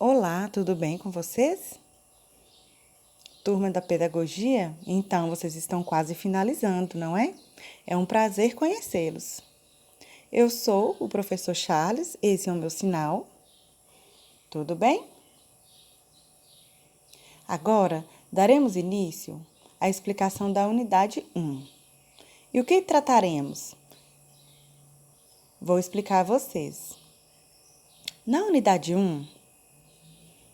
Olá, tudo bem com vocês? Turma da Pedagogia? Então, vocês estão quase finalizando, não é? É um prazer conhecê-los. Eu sou o professor Charles, esse é o meu sinal. Tudo bem? Agora, daremos início à explicação da unidade 1. E o que trataremos? Vou explicar a vocês. Na unidade 1,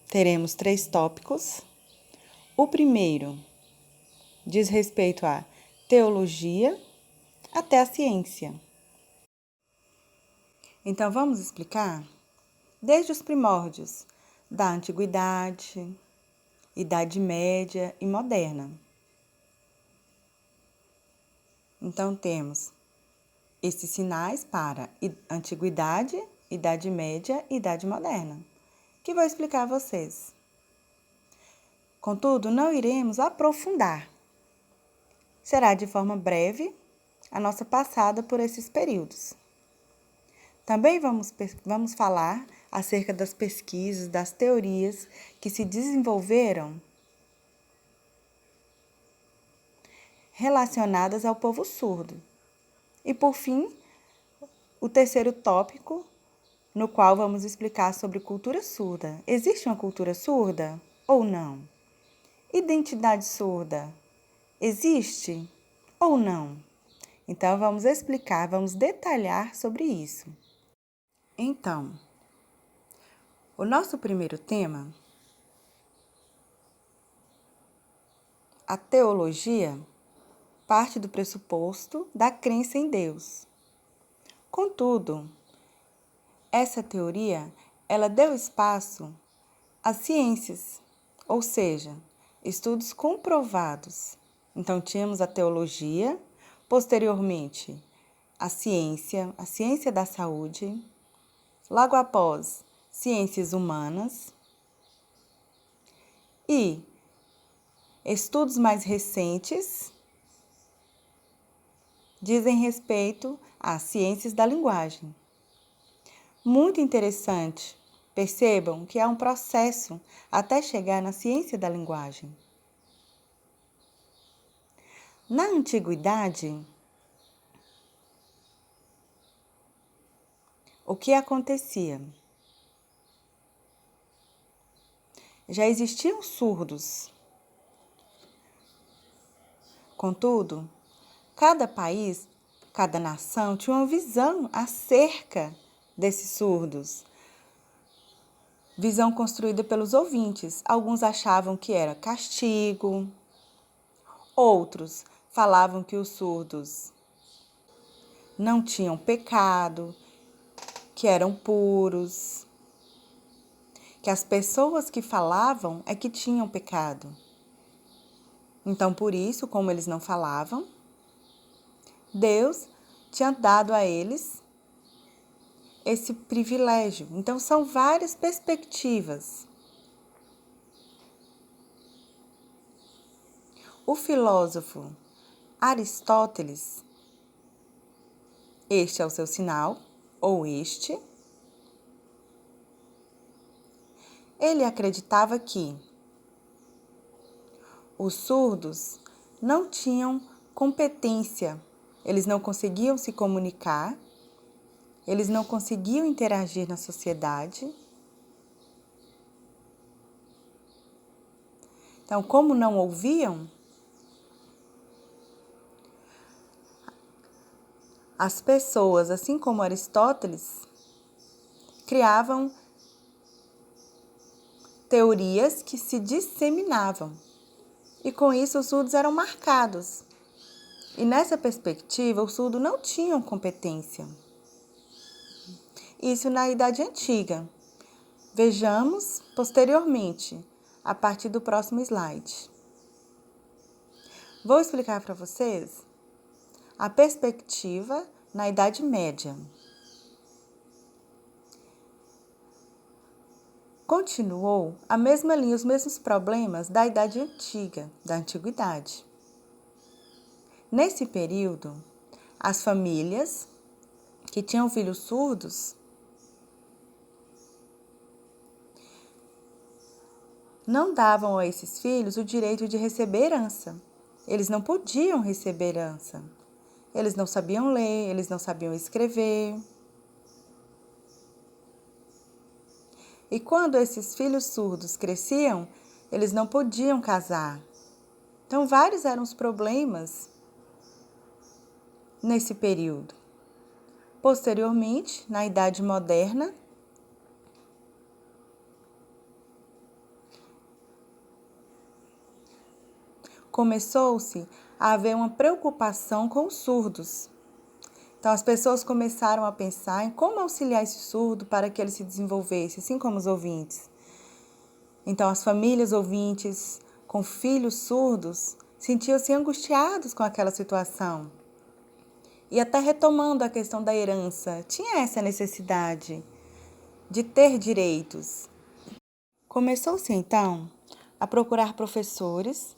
teremos 3 tópicos. O primeiro diz respeito à teologia até a ciência. Então, vamos explicar desde os primórdios da antiguidade, Idade Média e moderna. Então, temos esses sinais para antiguidade, Idade Média e Idade Moderna, que vou explicar a vocês. Contudo, não iremos aprofundar. Será de forma breve a nossa passada por esses períodos. Também vamos falar acerca das pesquisas, das teorias que se desenvolveram relacionadas ao povo surdo. E, por fim, o terceiro tópico, no qual vamos explicar sobre cultura surda. Existe uma cultura surda ou não? Identidade surda existe ou não? Então, vamos explicar, vamos detalhar sobre isso. Então, o nosso primeiro tema, a teologia, parte do pressuposto da crença em Deus. Contudo, essa teoria, ela deu espaço às ciências, ou seja, estudos comprovados. Então, tínhamos a teologia, posteriormente a ciência da saúde, logo após, ciências humanas e estudos mais recentes dizem respeito às ciências da linguagem. Muito interessante. Percebam que há um processo até chegar na ciência da linguagem. Na antiguidade, o que acontecia? Já existiam surdos. Contudo, cada país, cada nação tinha uma visão acerca desses surdos. Visão construída pelos ouvintes. Alguns achavam que era castigo, outros falavam que os surdos não tinham pecado, que eram puros, que as pessoas que falavam é que tinham pecado. Então, por isso, como eles não falavam, Deus tinha dado a eles esse privilégio. Então, são várias perspectivas. O filósofo Aristóteles, este é o seu sinal, ou este, ele acreditava que os surdos não tinham competência, eles não conseguiam se comunicar, eles não conseguiam interagir na sociedade. Então, como não ouviam, as pessoas, assim como Aristóteles, criavam teorias que se disseminavam. E com isso os surdos eram marcados. E nessa perspectiva, os surdos não tinham competência. Isso na Idade Antiga. Vejamos posteriormente, a partir do próximo slide. Vou explicar para vocês a perspectiva na Idade Média. Continuou a mesma linha, os mesmos problemas da Idade Antiga, da Antiguidade. Nesse período, as famílias que tinham filhos surdos não davam a esses filhos o direito de receber herança. Eles não podiam receber herança. Eles não sabiam ler, eles não sabiam escrever. E quando esses filhos surdos cresciam, eles não podiam casar. Então, vários eram os problemas nesse período. Posteriormente, na Idade Moderna, começou-se a haver uma preocupação com os surdos. Então, as pessoas começaram a pensar em como auxiliar esse surdo para que ele se desenvolvesse, assim como os ouvintes. Então, as famílias ouvintes com filhos surdos sentiam-se angustiados com aquela situação. E até retomando a questão da herança, tinha essa necessidade de ter direitos. Começou-se, então, a procurar professores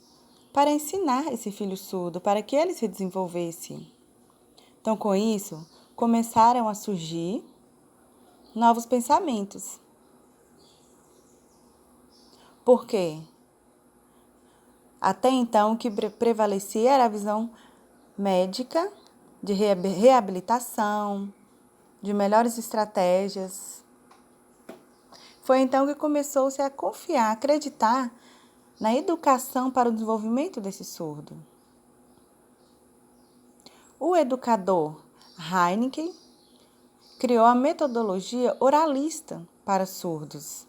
para ensinar esse filho surdo, para que ele se desenvolvesse. Então, com isso, começaram a surgir novos pensamentos. Por quê? Até então, o que prevalecia era a visão médica, de reabilitação, de melhores estratégias. Foi então que começou-se a confiar, acreditar na educação para o desenvolvimento desse surdo. O educador Heineken criou a metodologia oralista para surdos,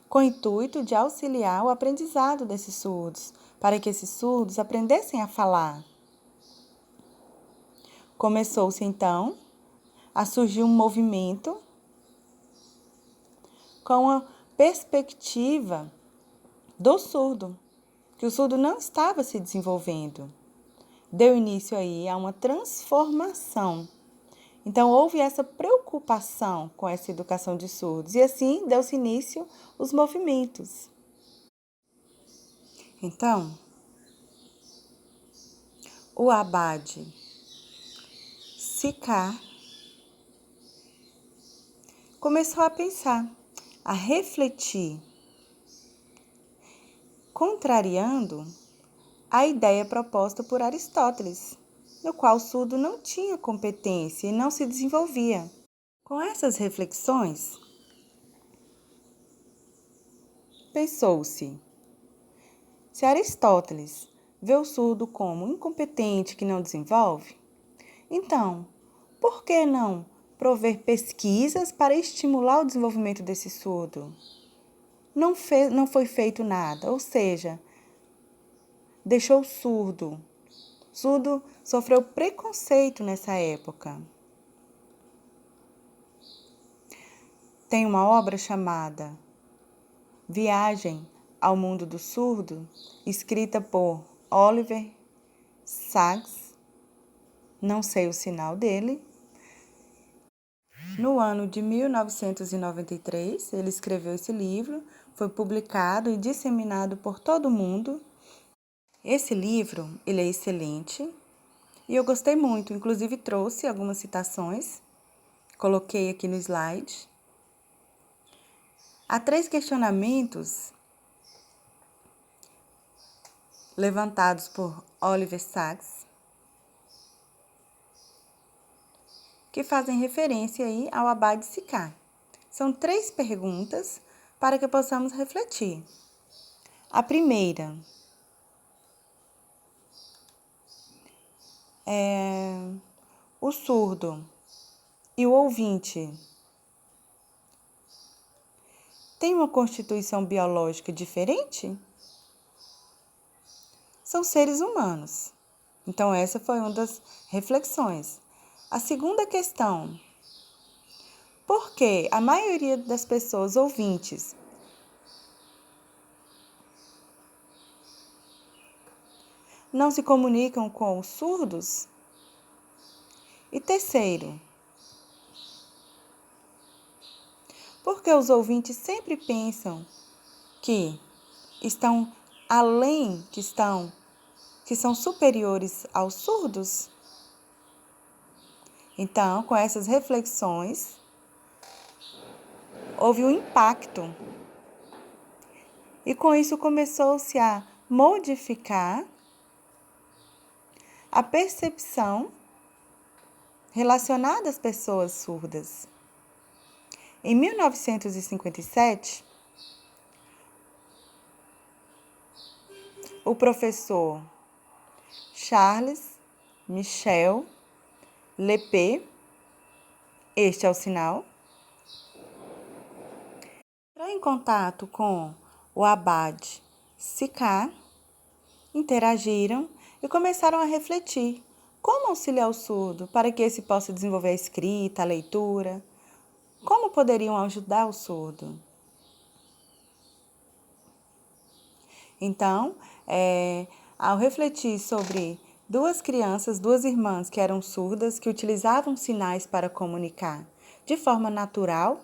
com o intuito de auxiliar o aprendizado desses surdos, para que esses surdos aprendessem a falar. Começou-se, então, a surgir um movimento com a perspectiva do surdo, que o surdo não estava se desenvolvendo. Deu início aí a uma transformação. Então, houve essa preocupação com essa educação de surdos e assim deu-se início os movimentos. Então, o abade Sicá começou a pensar, a refletir, contrariando a ideia proposta por Aristóteles, no qual o surdo não tinha competência e não se desenvolvia. Com essas reflexões, pensou-se, se Aristóteles vê o surdo como incompetente que não desenvolve, então, por que não prover pesquisas para estimular o desenvolvimento desse surdo? Não foi feito nada, ou seja, deixou o surdo. O surdo sofreu preconceito nessa época. Tem uma obra chamada Viagem ao Mundo do Surdo, escrita por Oliver Sacks, não sei o sinal dele. No ano de 1993, ele escreveu esse livro, foi publicado e disseminado por todo o mundo. Esse livro, ele é excelente e eu gostei muito, inclusive trouxe algumas citações, coloquei aqui no slide. Há 3 questionamentos levantados por Oliver Sacks que fazem referência aí ao abade Sicá. São 3 perguntas para que possamos refletir. A primeira é: o surdo e o ouvinte têm uma constituição biológica diferente? São seres humanos. Então, essa foi uma das reflexões. A segunda questão: por que a maioria das pessoas ouvintes não se comunicam com os surdos? E terceiro, por que os ouvintes sempre pensam que estão além, que são superiores aos surdos? Então, com essas reflexões, houve um impacto E com isso começou-se a modificar a percepção relacionada às pessoas surdas. Em 1957, o professor Charles Michel Lepé, este é o sinal, entrou em contato com o abade Sicá, interagiram e começaram a refletir como auxiliar o surdo para que esse possa desenvolver a escrita, a leitura, como poderiam ajudar o surdo. Então, ao refletir sobre duas crianças, duas irmãs que eram surdas, que utilizavam sinais para comunicar de forma natural,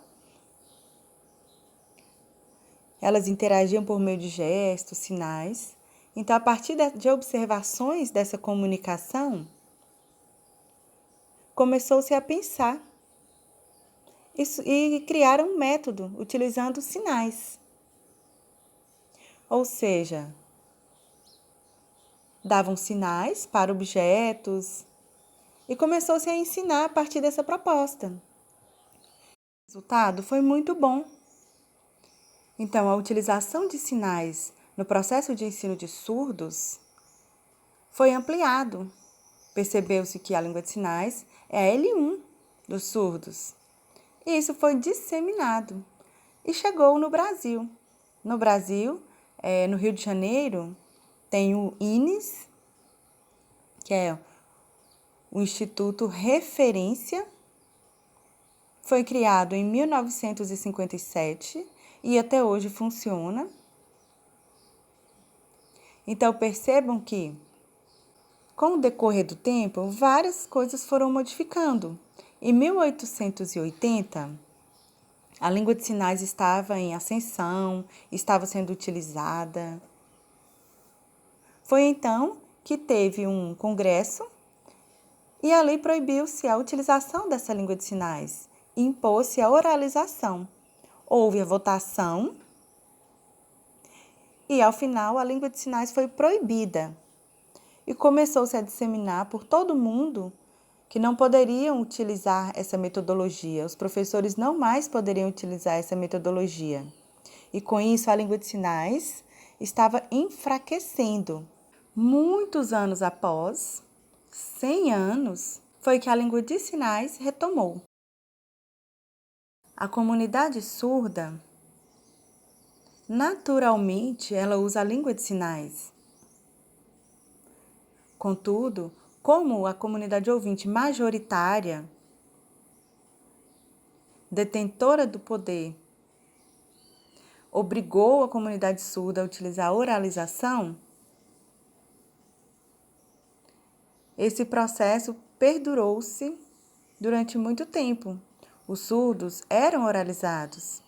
elas interagiam por meio de gestos, sinais. Então, a partir de observações dessa comunicação, começou-se a pensar e criar um método utilizando sinais. Ou seja, davam sinais para objetos e começou-se a ensinar a partir dessa proposta. O resultado foi muito bom. Então, a utilização de sinais no processo de ensino de surdos foi ampliado. Percebeu-se que a língua de sinais é a L1 dos surdos. E isso foi disseminado e chegou no Brasil. No Brasil, no Rio de Janeiro, tem o INES, que é o Instituto Referência. Foi criado em 1957 e até hoje funciona. Então, percebam que, com o decorrer do tempo, várias coisas foram modificando. Em 1880, a língua de sinais estava em ascensão, estava sendo utilizada. Foi então que teve um congresso e a lei proibiu-se a utilização dessa língua de sinais e impôs-se a oralização. Houve a votação e, ao final, a língua de sinais foi proibida. E começou-se a disseminar por todo o mundo que não poderiam utilizar essa metodologia. Os professores não mais poderiam utilizar essa metodologia. E com isso, a língua de sinais estava enfraquecendo. Muitos anos após, 100 anos, foi que a língua de sinais retomou. A comunidade surda, naturalmente, ela usa a língua de sinais. Contudo, como a comunidade ouvinte majoritária, detentora do poder, obrigou a comunidade surda a utilizar a oralização, esse processo perdurou-se durante muito tempo. Os surdos eram oralizados.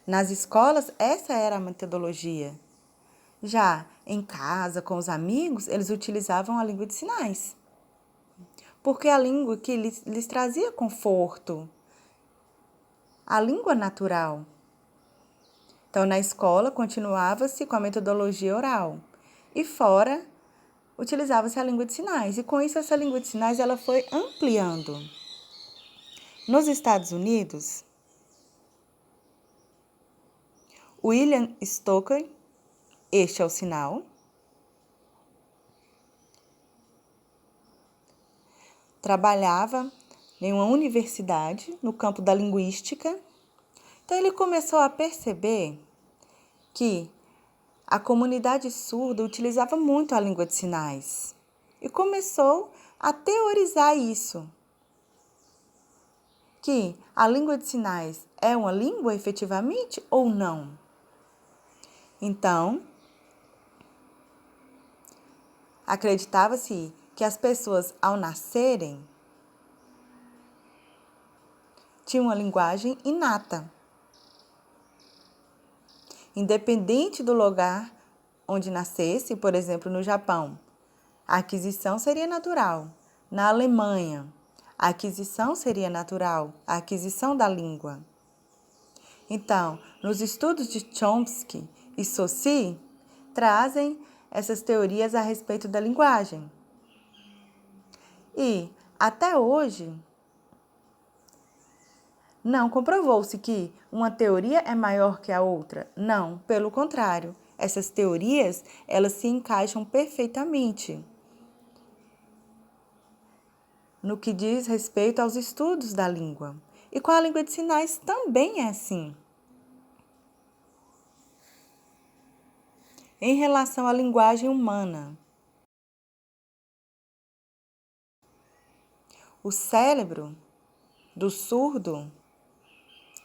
Nas escolas, essa era a metodologia. Já em casa, com os amigos, eles utilizavam a língua de sinais. Porque a língua que lhes trazia conforto, a língua natural. Então, na escola, continuava-se com a metodologia oral. E fora, utilizava-se a língua de sinais. E com isso, essa língua de sinais ela foi ampliando. Nos Estados Unidos, William Stoker, este é o sinal, trabalhava em uma universidade no campo da linguística. Então, ele começou a perceber que a comunidade surda utilizava muito a língua de sinais e começou a teorizar isso, que a língua de sinais é uma língua efetivamente ou não. Então, acreditava-se que as pessoas, ao nascerem, tinham uma linguagem inata. Independente do lugar onde nascesse, por exemplo, no Japão, a aquisição seria natural. Na Alemanha, a aquisição seria natural, a aquisição da língua. Então, nos estudos de Chomsky e Saussure, trazem essas teorias a respeito da linguagem. E, até hoje, não comprovou-se que uma teoria é maior que a outra. Não, pelo contrário, essas teorias, elas se encaixam perfeitamente no que diz respeito aos estudos da língua. E com a língua de sinais também é assim. Em relação à linguagem humana, o cérebro do surdo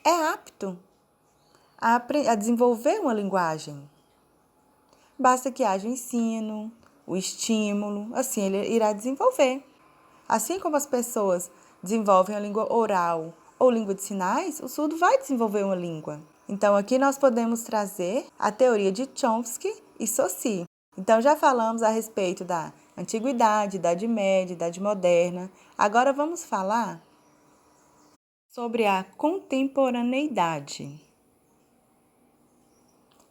é apto a desenvolver uma linguagem. Basta que haja o ensino, o estímulo, assim ele irá desenvolver. Assim como as pessoas desenvolvem a língua oral ou língua de sinais, o surdo vai desenvolver uma língua. Então, aqui nós podemos trazer a teoria de Chomsky e Saussure. Então, já falamos a respeito da antiguidade, Idade Média, Idade Moderna. Agora vamos falar sobre a contemporaneidade.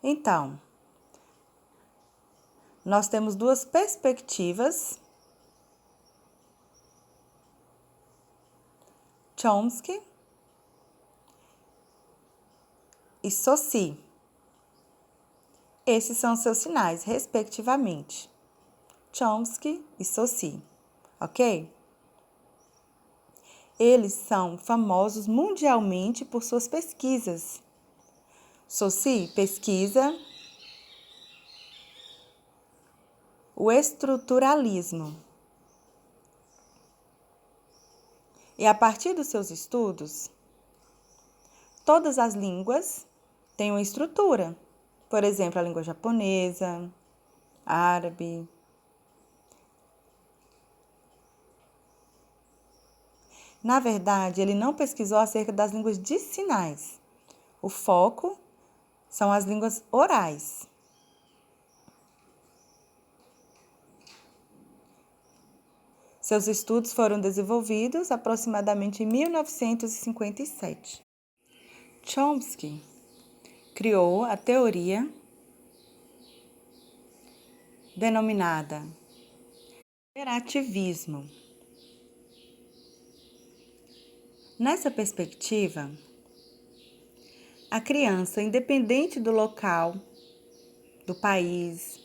Então, nós temos duas perspectivas. Chomsky e Saussure. Esses são seus sinais, respectivamente. Chomsky e Saussure, ok? Eles são famosos mundialmente por suas pesquisas. Saussure pesquisa o estruturalismo. E a partir dos seus estudos, todas as línguas têm uma estrutura. Por exemplo, a língua japonesa, árabe. Na verdade, ele não pesquisou acerca das línguas de sinais. O foco são as línguas orais. Seus estudos foram desenvolvidos aproximadamente em 1957. Chomsky criou a teoria denominada gerativismo. Nessa perspectiva, a criança, independente do local, do país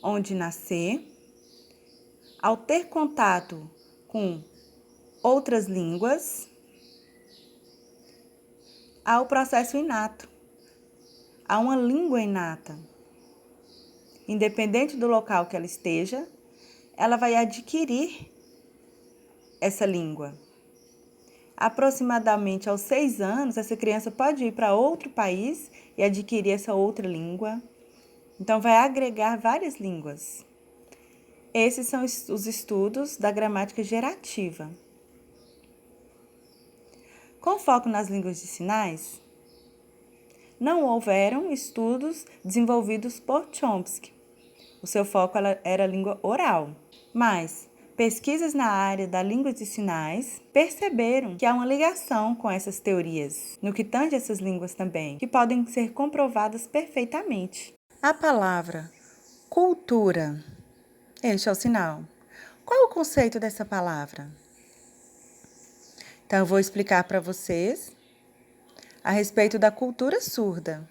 onde nascer, ao ter contato com outras línguas, há o processo inato, há uma língua inata. Independente do local que ela esteja, ela vai adquirir essa língua. Aproximadamente aos 6 anos, essa criança pode ir para outro país e adquirir essa outra língua. Então, vai agregar várias línguas. Esses são os estudos da gramática gerativa. Com foco nas línguas de sinais, não houveram estudos desenvolvidos por Chomsky. O seu foco era a língua oral, mas pesquisas na área da língua de sinais perceberam que há uma ligação com essas teorias, no que tange essas línguas também, que podem ser comprovadas perfeitamente. A palavra cultura, este é o sinal. Qual é o conceito dessa palavra? Então, eu vou explicar para vocês a respeito da cultura surda.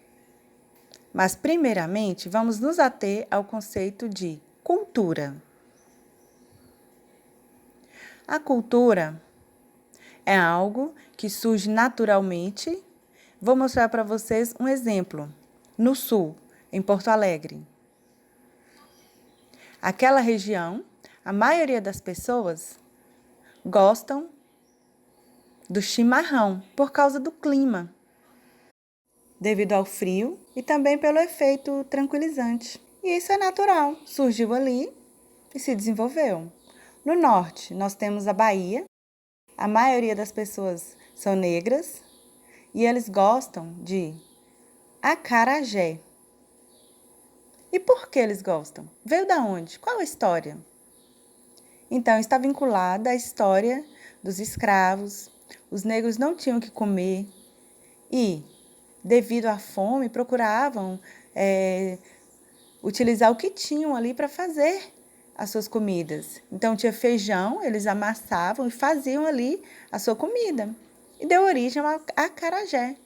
Mas, primeiramente, vamos nos ater ao conceito de cultura. A cultura é algo que surge naturalmente. Vou mostrar para vocês um exemplo. No sul, em Porto Alegre. Aquela região, a maioria das pessoas gostam do chimarrão por causa do clima, devido ao frio e também pelo efeito tranquilizante. E isso é natural, surgiu ali e se desenvolveu. No norte, nós temos a Bahia. A maioria das pessoas são negras e eles gostam de acarajé. E por que eles gostam? Veio da onde? Qual a história? Então, está vinculada à história dos escravos, os negros não tinham o que comer e, devido à fome, procuravam utilizar o que tinham ali para fazer as suas comidas. Então, tinha feijão, eles amassavam e faziam ali a sua comida. E deu origem ao acarajé.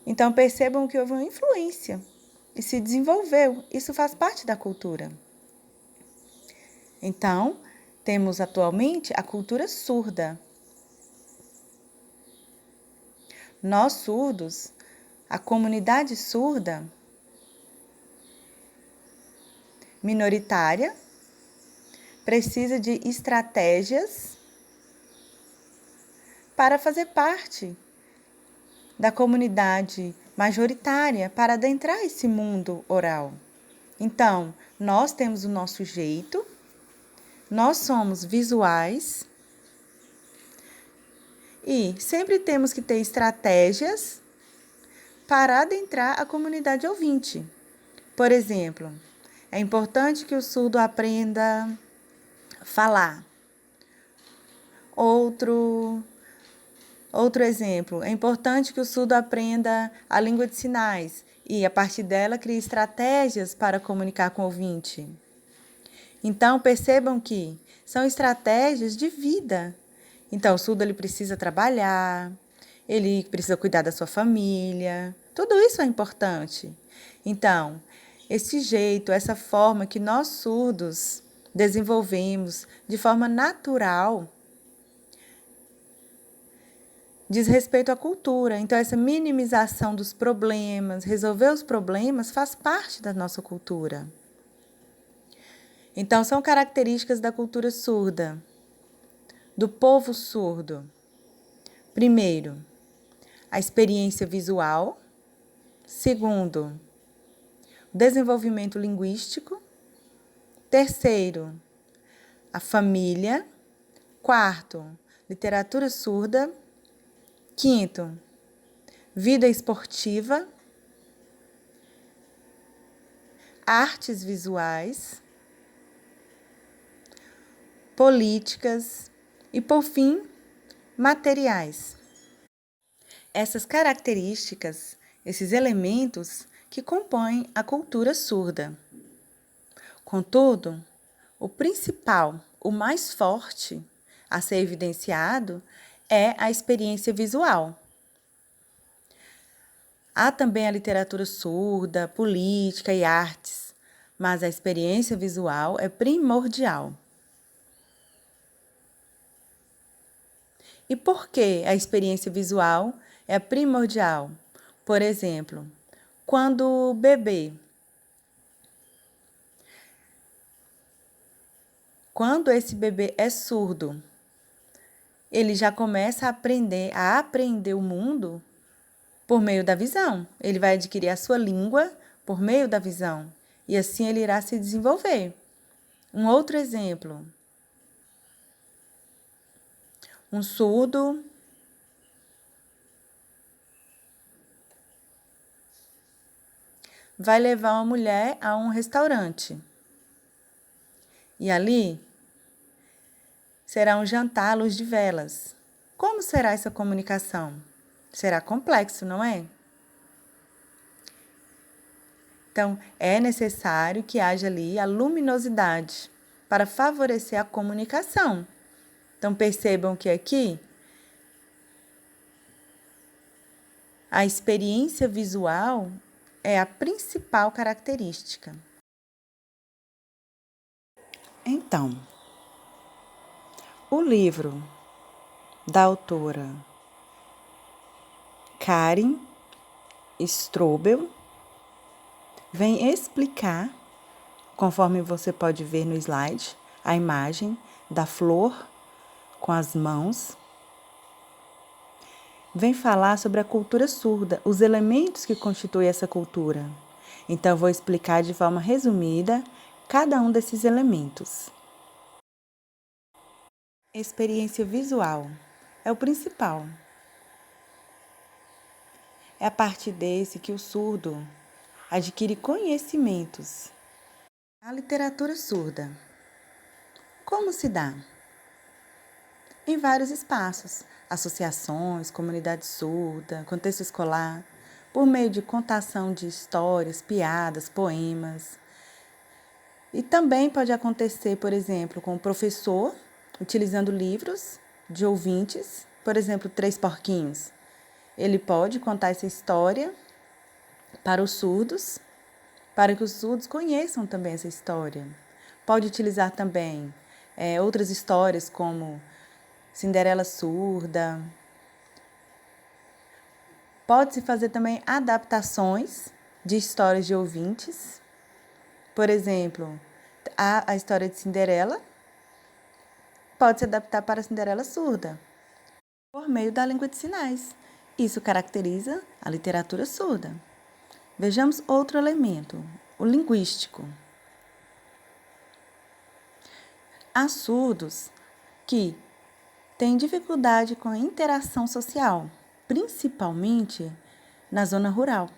Então, percebam que houve uma influência e se desenvolveu. Isso faz parte da cultura. Então, temos atualmente a cultura surda. Nós surdos, a comunidade surda, minoritária, precisa de estratégias para fazer parte da comunidade majoritária, para adentrar esse mundo oral. Então, nós temos o nosso jeito, nós somos visuais e sempre temos que ter estratégias para adentrar a comunidade ouvinte. Por exemplo, é importante que o surdo aprenda a falar. Outro exemplo, é importante que o surdo aprenda a língua de sinais e, a partir dela, crie estratégias para comunicar com o ouvinte. Então, percebam que são estratégias de vida. Então, o surdo ele precisa trabalhar, ele precisa cuidar da sua família, tudo isso é importante. Então, esse jeito, essa forma que nós surdos desenvolvemos de forma natural, diz respeito à cultura. Então, essa minimização dos problemas, resolver os problemas, faz parte da nossa cultura. Então, são características da cultura surda, do povo surdo. Primeiro, a experiência visual. Segundo, o desenvolvimento linguístico. Terceiro, a família. Quarto, literatura surda. Quinto, vida esportiva, artes visuais, políticas e, por fim, materiais. Essas características, esses elementos que compõem a cultura surda. Contudo, o principal, o mais forte a ser evidenciado é a experiência visual. Há também a literatura surda, política e artes, mas a experiência visual é primordial. E por que a experiência visual é primordial? Por exemplo, quando esse bebê é surdo, ele já começa a aprender o mundo por meio da visão. Ele vai adquirir a sua língua por meio da visão. E assim ele irá se desenvolver. Um outro exemplo. Um surdo vai levar uma mulher a um restaurante. E ali será um jantar à luz de velas. Como será essa comunicação? Será complexo, não é? Então, é necessário que haja ali a luminosidade para favorecer a comunicação. Então, percebam que aqui a experiência visual é a principal característica. Então, o livro da autora Karin Strobel vem explicar, conforme você pode ver no slide, a imagem da flor com as mãos. Vem falar sobre a cultura surda, os elementos que constituem essa cultura. Então, eu vou explicar de forma resumida cada um desses elementos. Experiência visual é o principal. É a partir desse que o surdo adquire conhecimentos. A literatura surda. Como se dá? em vários espaços, associações, comunidade surda, contexto escolar, por meio de contação de histórias, piadas, poemas. E também pode acontecer, por exemplo, com o professor utilizando livros de ouvintes, por exemplo, Três Porquinhos. Ele pode contar essa história para os surdos, para que os surdos conheçam também essa história. Pode utilizar também outras histórias como Cinderela Surda. Pode-se fazer também adaptações de histórias de ouvintes. Por exemplo, a história de Cinderela pode se adaptar para a Cinderela surda, por meio da língua de sinais. Isso caracteriza a literatura surda. Vejamos outro elemento, o linguístico. Há surdos que têm dificuldade com a interação social, principalmente na zona rural.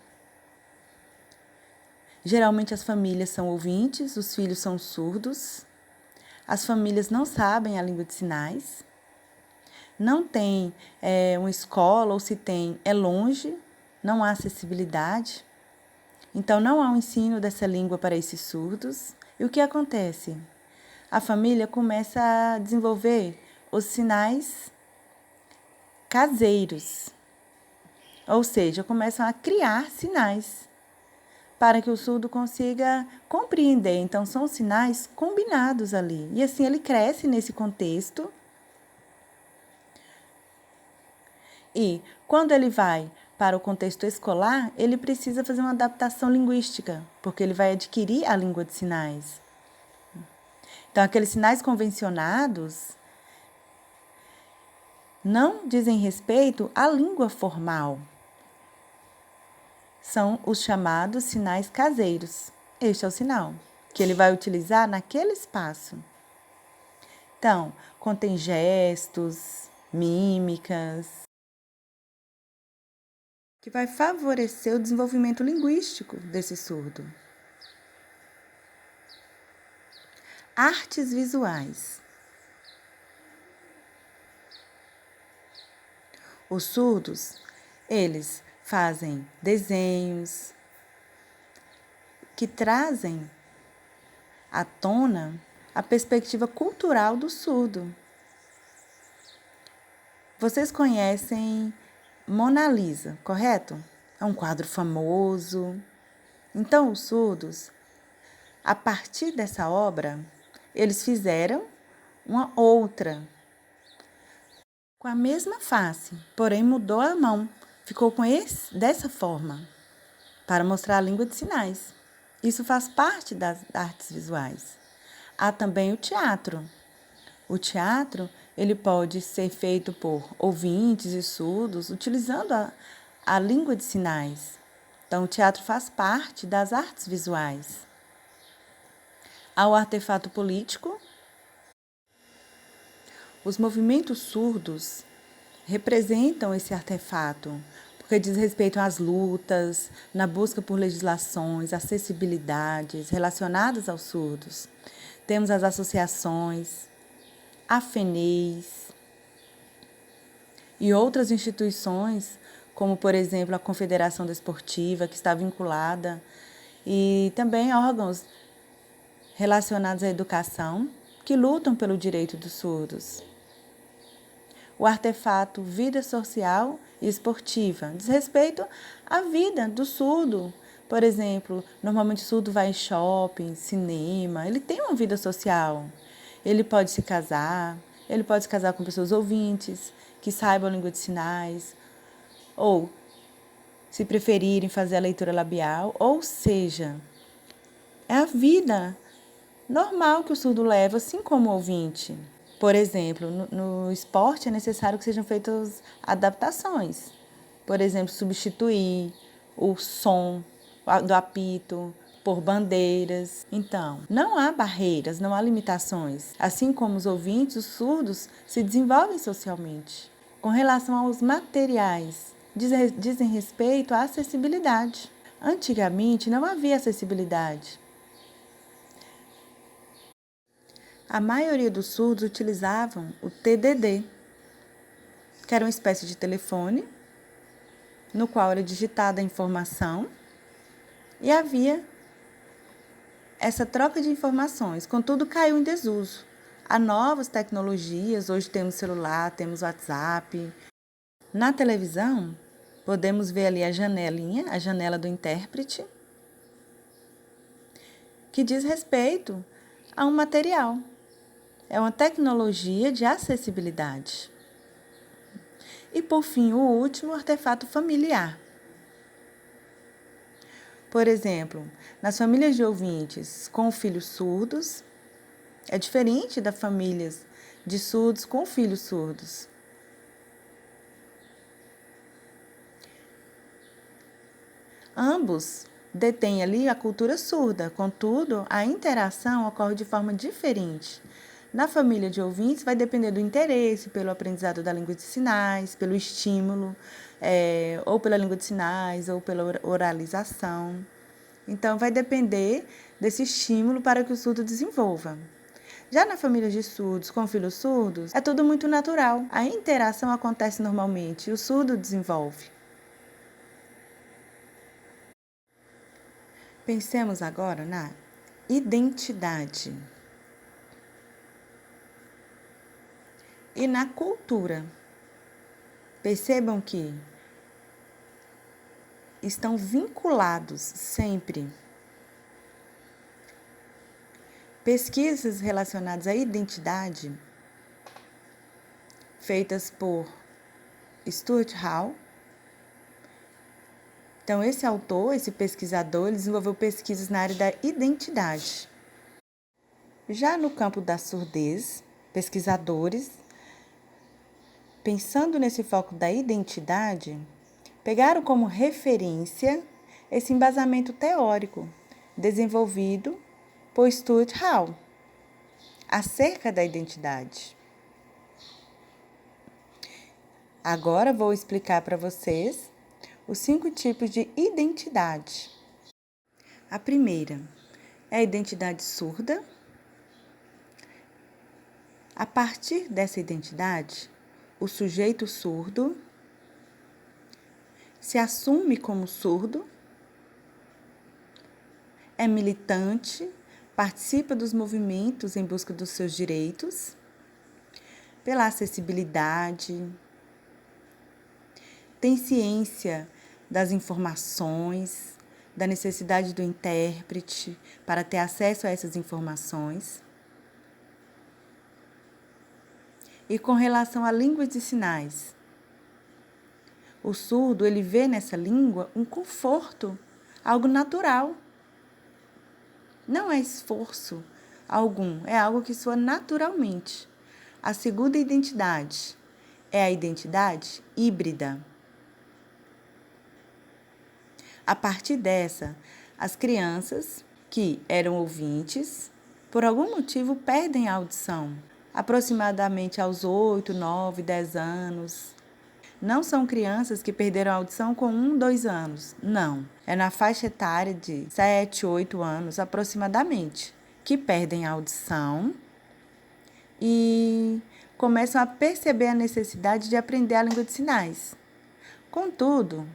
Geralmente as famílias são ouvintes, os filhos são surdos, as famílias não sabem a língua de sinais, não tem uma escola, ou se tem, é longe, não há acessibilidade. Então, não há um ensino dessa língua para esses surdos. E o que acontece? A família começa a desenvolver os sinais caseiros, ou seja, começam a criar sinais para que o surdo consiga compreender. Então, são sinais combinados ali. E assim ele cresce nesse contexto. E quando ele vai para o contexto escolar, ele precisa fazer uma adaptação linguística, porque ele vai adquirir a língua de sinais. Então, aqueles sinais convencionados não dizem respeito à língua formal. São os chamados sinais caseiros. Este é o sinal que ele vai utilizar naquele espaço. Então, contém gestos, mímicas, que vai favorecer o desenvolvimento linguístico desse surdo. Artes visuais. Os surdos, eles fazem desenhos que trazem à tona a perspectiva cultural do surdo. Vocês conhecem Mona Lisa, correto? É um quadro famoso. Então, os surdos, a partir dessa obra, eles fizeram uma outra, com a mesma face, porém mudou a mão. Ficou dessa forma, para mostrar a língua de sinais. Isso faz parte das artes visuais. Há também o teatro. O teatro, ele pode ser feito por ouvintes e surdos, utilizando a língua de sinais. Então, o teatro faz parte das artes visuais. Há o artefato político. Os movimentos surdos representam esse artefato, porque diz respeito às lutas, na busca por legislações, acessibilidades relacionadas aos surdos. Temos as associações, a FENEIS e outras instituições, como, por exemplo, a Confederação Desportiva, que está vinculada, e também órgãos relacionados à educação, que lutam pelo direito dos surdos. O artefato vida social e esportiva diz respeito à vida do surdo. Por exemplo, normalmente o surdo vai em shopping, cinema, ele tem uma vida social. Ele pode se casar com pessoas ouvintes, que saibam a língua de sinais, ou, se preferirem, fazer a leitura labial, ou seja, é a vida normal que o surdo leva, assim como o ouvinte. Por exemplo, no esporte é necessário que sejam feitas adaptações. Por exemplo, substituir o som do apito por bandeiras. Então, não há barreiras, não há limitações. Assim como os ouvintes, os surdos se desenvolvem socialmente. Com relação aos materiais, dizem respeito à acessibilidade. Antigamente não havia acessibilidade. A maioria dos surdos utilizavam o TDD. que era uma espécie de telefone, no qual era digitada a informação e havia essa troca de informações. Contudo, caiu em desuso. Há novas tecnologias, hoje temos celular, temos WhatsApp. Na televisão, podemos ver ali a janelinha, a janela do intérprete, que diz respeito a um material. É uma tecnologia de acessibilidade. E, por fim, o último, o artefato familiar. Por exemplo, nas famílias de ouvintes com filhos surdos, é diferente das famílias de surdos com filhos surdos. Ambos detêm ali a cultura surda, contudo, a interação ocorre de forma diferente. Na família de ouvintes, vai depender do interesse pelo aprendizado da língua de sinais, pelo estímulo, ou pela língua de sinais, ou pela oralização. Então, vai depender desse estímulo para que o surdo desenvolva. Já na família de surdos com filhos surdos, é tudo muito natural. A interação acontece normalmente e o surdo desenvolve. Pensemos agora na identidade e na cultura. Percebam que estão vinculados sempre. Pesquisas relacionadas à identidade, feitas por Stuart Hall. Então, esse autor, esse pesquisador, ele desenvolveu pesquisas na área da identidade. Já no campo da surdez, pesquisadores, pensando nesse foco da identidade, pegaram como referência esse embasamento teórico desenvolvido por Stuart Hall acerca da identidade. Agora vou explicar para vocês os 5 tipos de identidade. A primeira é a identidade surda. A partir dessa identidade, o sujeito surdo se assume como surdo, é militante, participa dos movimentos em busca dos seus direitos, pela acessibilidade, tem ciência das informações, da necessidade do intérprete para ter acesso a essas informações. E com relação à língua de sinais, o surdo ele vê nessa língua um conforto, algo natural. Não é esforço algum, é algo que soa naturalmente. A segunda identidade é a identidade híbrida. A partir dessa, as crianças que eram ouvintes, por algum motivo perdem a audição, aproximadamente aos 8, 9, 10 anos. Não são crianças que perderam a audição com 1, 2 anos, não. É na faixa etária de 7, 8 anos aproximadamente, que perdem a audição e começam a perceber a necessidade de aprender a língua de sinais. Contudo,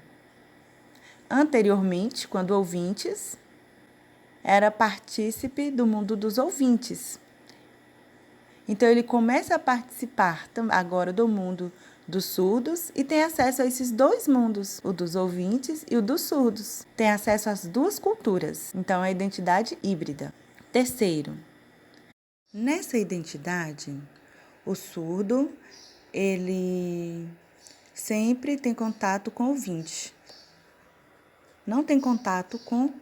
anteriormente, quando ouvintes, era partícipe do mundo dos ouvintes. Então, ele começa a participar agora do mundo dos surdos e tem acesso a esses 2 mundos, o dos ouvintes e o dos surdos. Tem acesso às 2 culturas. Então, é a identidade híbrida. Terceiro, nessa identidade, o surdo, ele sempre tem contato com o ouvinte. Não tem contato com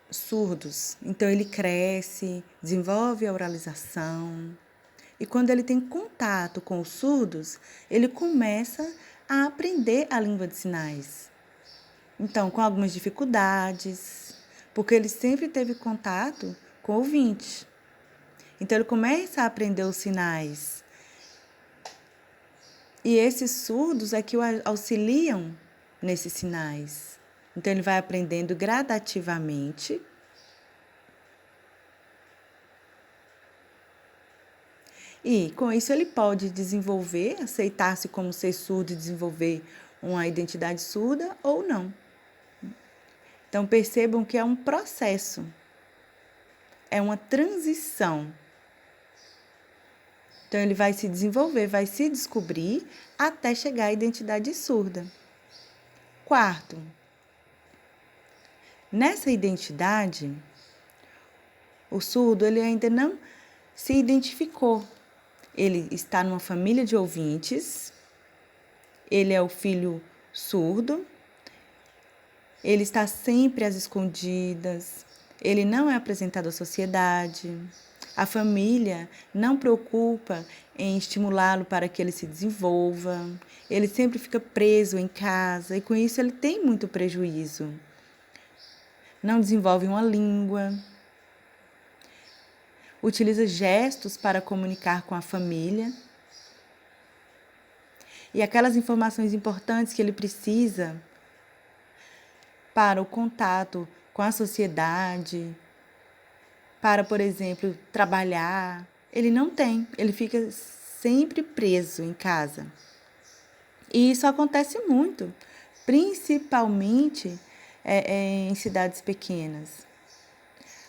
surdos. Então, ele cresce, desenvolve a oralização. E quando ele tem contato com os surdos, ele começa a aprender a língua de sinais. Então, com algumas dificuldades, porque ele sempre teve contato com o ouvinte. Então, ele começa a aprender os sinais. E esses surdos é que o auxiliam nesses sinais. Então, ele vai aprendendo gradativamente. E com isso ele pode desenvolver, aceitar-se como ser surdo e desenvolver uma identidade surda ou não. Então percebam que é um processo, é uma transição. Então ele vai se desenvolver, vai se descobrir até chegar à identidade surda. Quarto, nessa identidade, o surdo ele ainda não se identificou. Ele está numa família de ouvintes, ele é o filho surdo, ele está sempre às escondidas, ele não é apresentado à sociedade, a família não preocupa em estimulá-lo para que ele se desenvolva, ele sempre fica preso em casa e com isso ele tem muito prejuízo. Não desenvolve uma língua, utiliza gestos para comunicar com a família. E aquelas informações importantes que ele precisa para o contato com a sociedade, para, por exemplo, trabalhar, ele não tem, ele fica sempre preso em casa. E isso acontece muito, principalmente em cidades pequenas.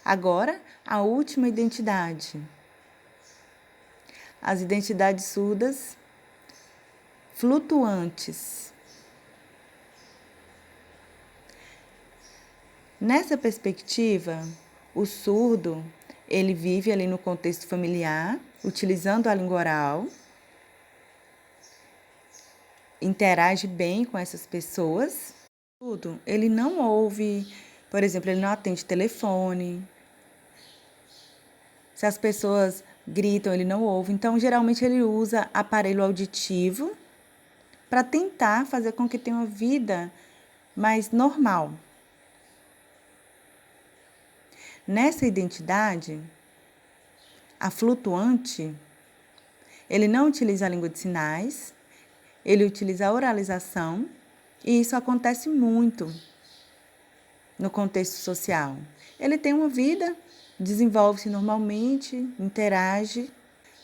Agora, a última identidade. As identidades surdas flutuantes. Nessa perspectiva, o surdo, ele vive ali no contexto familiar, utilizando a língua oral, interage bem com essas pessoas. O surdo, ele não ouve, por exemplo, ele não atende telefone. Se as pessoas gritam, ele não ouve. Então, geralmente, ele usa aparelho auditivo para tentar fazer com que tenha uma vida mais normal. Nessa identidade, a flutuante, ele não utiliza a língua de sinais, ele utiliza a oralização, e isso acontece muito no contexto social. Ele tem uma vida, desenvolve-se normalmente, interage,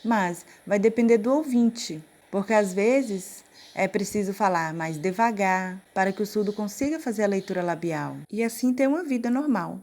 mas vai depender do ouvinte, porque às vezes é preciso falar mais devagar para que o surdo consiga fazer a leitura labial e assim ter uma vida normal.